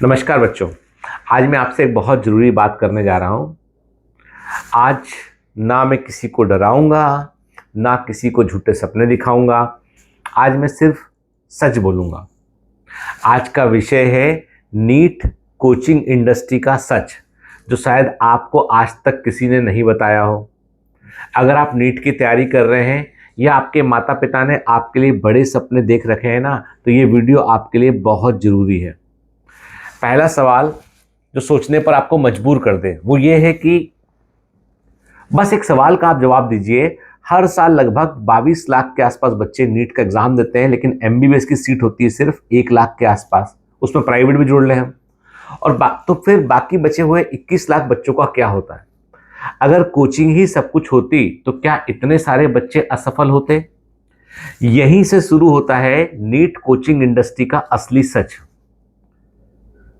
नमस्कार बच्चों। आज मैं आपसे एक बहुत ज़रूरी बात करने जा रहा हूँ। आज ना मैं किसी को डराऊंगा, ना किसी को झूठे सपने दिखाऊंगा। आज मैं सिर्फ सच बोलूँगा। आज का विषय है नीट कोचिंग इंडस्ट्री का सच, जो शायद आपको आज तक किसी ने नहीं बताया हो। अगर आप नीट की तैयारी कर रहे हैं या आपके माता पिता ने आपके लिए बड़े सपने देख रखे हैं ना, तो ये वीडियो आपके लिए बहुत ज़रूरी है। पहला सवाल जो सोचने पर आपको मजबूर कर दे वो ये है कि बस एक सवाल का आप जवाब दीजिए। हर साल लगभग 22 लाख के आसपास बच्चे नीट का एग्जाम देते हैं, लेकिन एमबीबीएस की सीट होती है सिर्फ 1 लाख के आसपास। उसमें प्राइवेट भी जोड़ लें हम, और तो फिर बाकी बचे हुए 21 लाख बच्चों का क्या होता है? अगर कोचिंग ही सब कुछ होती तो क्या इतने सारे बच्चे असफल होते? यहीं से शुरू होता है नीट कोचिंग इंडस्ट्री का असली सच।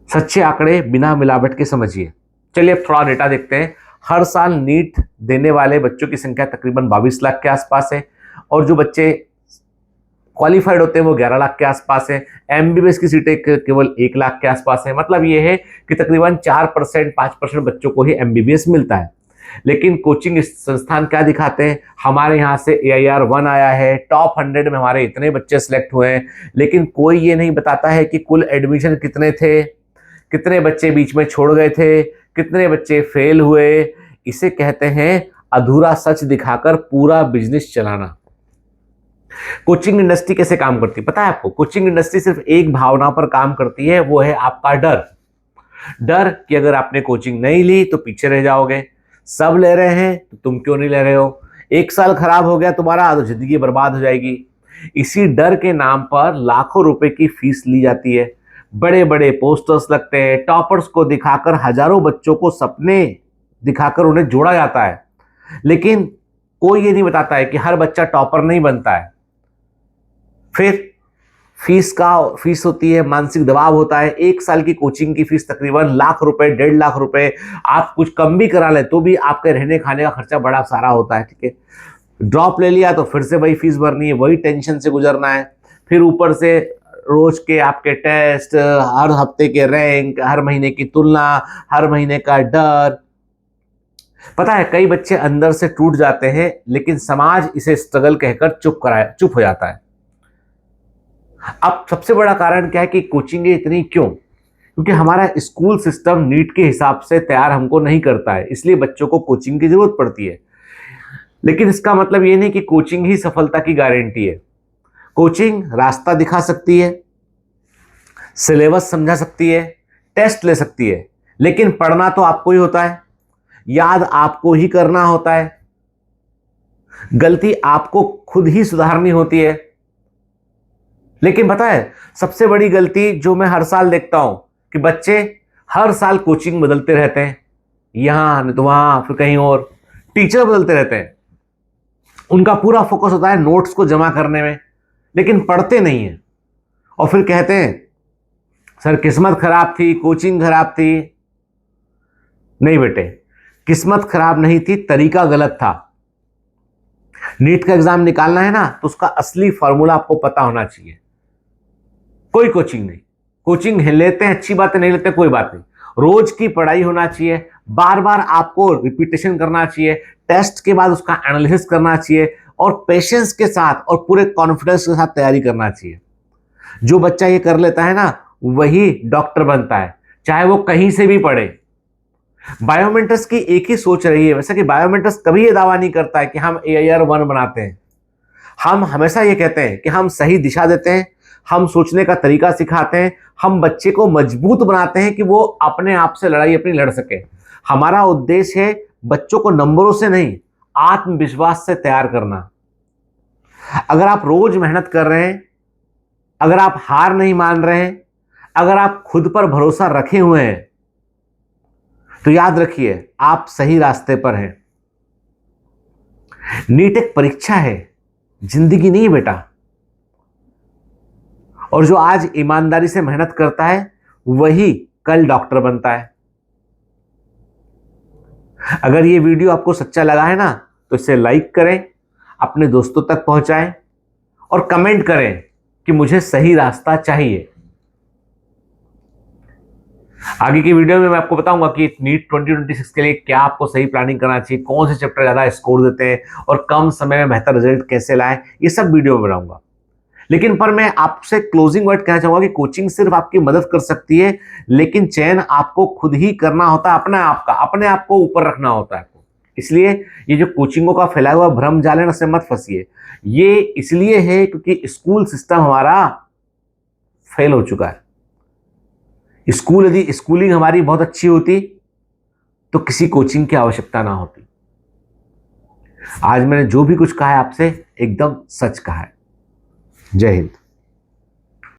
सच्चे आंकड़े बिना मिलावट के समझिए। चलिए अब थोड़ा डेटा देखते हैं। हर साल नीट देने वाले बच्चों की संख्या तकरीबन 22 लाख के आसपास है, और जो बच्चे क्वालिफाइड होते हैं वो 11 लाख के आसपास है। एमबीबीएस की सीटें केवल 1 लाख के आसपास है। मतलब ये है कि तकरीबन 4% 5% बच्चों को ही एमबीबीएस मिलता है। लेकिन कोचिंग संस्थान क्या दिखाते हैं? हमारे यहाँ से AIR 1 आया है, टॉप 100 में हमारे इतने बच्चे सिलेक्ट हुए हैं, लेकिन कोई ये नहीं बताता है कि कुल एडमिशन कितने थे, कितने बच्चे बीच में छोड़ गए थे, कितने बच्चे फेल हुए। इसे कहते हैं अधूरा सच दिखाकर पूरा बिजनेस चलाना। कोचिंग इंडस्ट्री कैसे काम करती है पता है आपको? कोचिंग इंडस्ट्री सिर्फ एक भावना पर काम करती है, वो है आपका डर। डर कि अगर आपने कोचिंग नहीं ली तो पीछे रह जाओगे। सब ले रहे हैं तो तुम क्यों नहीं ले रहे हो? एक साल खराब हो गया तुम्हारा तो जिंदगी बर्बाद हो जाएगी। इसी डर के नाम पर लाखों रुपए की फीस ली जाती है। बड़े बड़े पोस्टर्स लगते हैं, टॉपर्स को दिखाकर हजारों बच्चों को सपने दिखाकर उन्हें जोड़ा जाता है। लेकिन कोई ये नहीं बताता है कि हर बच्चा टॉपर नहीं बनता है। फिर फीस होती है, मानसिक दबाव होता है। एक साल की कोचिंग की फीस तकरीबन लाख रुपए, 1.5 लाख रुपए। आप कुछ कम भी करा लें तो भी आपके रहने खाने का खर्चा बड़ा सारा होता है। ठीक है, ड्रॉप ले लिया तो फिर से वही फीस भरनी है, वही टेंशन से गुजरना है। फिर ऊपर से रोज के आपके टेस्ट, हर हफ्ते के रैंक, हर महीने की तुलना, हर महीने का डर। पता है कई बच्चे अंदर से टूट जाते हैं, लेकिन समाज इसे स्ट्रगल कहकर चुप हो जाता है। अब सबसे बड़ा कारण क्या है कि कोचिंग इतनी क्यों? क्योंकि हमारा स्कूल सिस्टम नीट के हिसाब से तैयार हमको नहीं करता है, इसलिए बच्चों को कोचिंग की जरूरत पड़ती है। लेकिन इसका मतलब ये नहीं कि कोचिंग ही सफलता की गारंटी है। कोचिंग रास्ता दिखा सकती है, सिलेबस समझा सकती है, टेस्ट ले सकती है, लेकिन पढ़ना तो आपको ही होता है, याद आपको ही करना होता है, गलती आपको खुद ही सुधारनी होती है। लेकिन पता है सबसे बड़ी गलती जो मैं हर साल देखता हूं कि बच्चे हर साल कोचिंग बदलते रहते हैं, यहां नहीं तो वहां, फिर कहीं और, टीचर बदलते रहते हैं। उनका पूरा फोकस होता है नोट्स को जमा करने में, लेकिन पढ़ते नहीं है। और फिर कहते हैं सर किस्मत खराब थी, कोचिंग खराब थी। नहीं बेटे, किस्मत खराब नहीं थी, तरीका गलत था। नीट का एग्जाम निकालना है ना, तो उसका असली फॉर्मूला आपको पता होना चाहिए। कोई कोचिंग नहीं, कोचिंग लेते हैं अच्छी बात है, नहीं लेते कोई बात नहीं। रोज की पढ़ाई होना चाहिए, बार बार आपको रिपीटेशन करना चाहिए, टेस्ट के बाद उसका एनालिसिस करना चाहिए, और पेशेंस के साथ और पूरे कॉन्फिडेंस के साथ तैयारी करना चाहिए। जो बच्चा ये कर लेता है ना, वही डॉक्टर बनता है, चाहे वो कहीं से भी पढ़े। बायोमेंटर्स की एक ही सोच रही है, वैसे कि बायोमेंटर्स कभी ये दावा नहीं करता है कि हम AIR 1 बनाते हैं। हम हमेशा ये कहते हैं कि हम सही दिशा देते हैं, हम सोचने का तरीका सिखाते हैं, हम बच्चे को मजबूत बनाते हैं कि वो अपने आप से लड़ाई अपनी लड़ सके। हमारा उद्देश्य है बच्चों को नंबरों से नहीं, आत्मविश्वास से तैयार करना। अगर आप रोज मेहनत कर रहे हैं, अगर आप हार नहीं मान रहे हैं, अगर आप खुद पर भरोसा रखे हुए हैं, तो याद रखिए आप सही रास्ते पर हैं। नीट एक परीक्षा है, जिंदगी नहीं बेटा। और जो आज ईमानदारी से मेहनत करता है वही कल डॉक्टर बनता है। अगर ये वीडियो आपको सच्चा लगा है ना, तो इसे लाइक करें, अपने दोस्तों तक पहुंचाएं, और कमेंट करें कि मुझे सही रास्ता चाहिए। आगे की वीडियो में मैं आपको बताऊंगा कि नीट 2026 के लिए क्या आपको सही प्लानिंग करना चाहिए, कौन से चैप्टर ज्यादा स्कोर देते हैं और कम समय में बेहतर रिजल्ट कैसे लाएं, ये सब वीडियो में बताऊंगा। लेकिन पर मैं आपसे क्लोजिंग वर्ड कहना चाहूंगा कि कोचिंग सिर्फ आपकी मदद कर सकती है, लेकिन चयन आपको खुद ही करना होता है, अपने आप को ऊपर रखना होता है आपको। इसलिए ये जो कोचिंगों का फैलाया हुआ भ्रम जाल है ना, उससे मत फंसिए। ये इसलिए है क्योंकि स्कूल सिस्टम हमारा फेल हो चुका है। स्कूल यदि स्कूलिंग हमारी बहुत अच्छी होती तो किसी कोचिंग की आवश्यकता ना होती। आज मैंने जो भी कुछ कहा है आपसे एकदम सच कहा है। जय हिंद।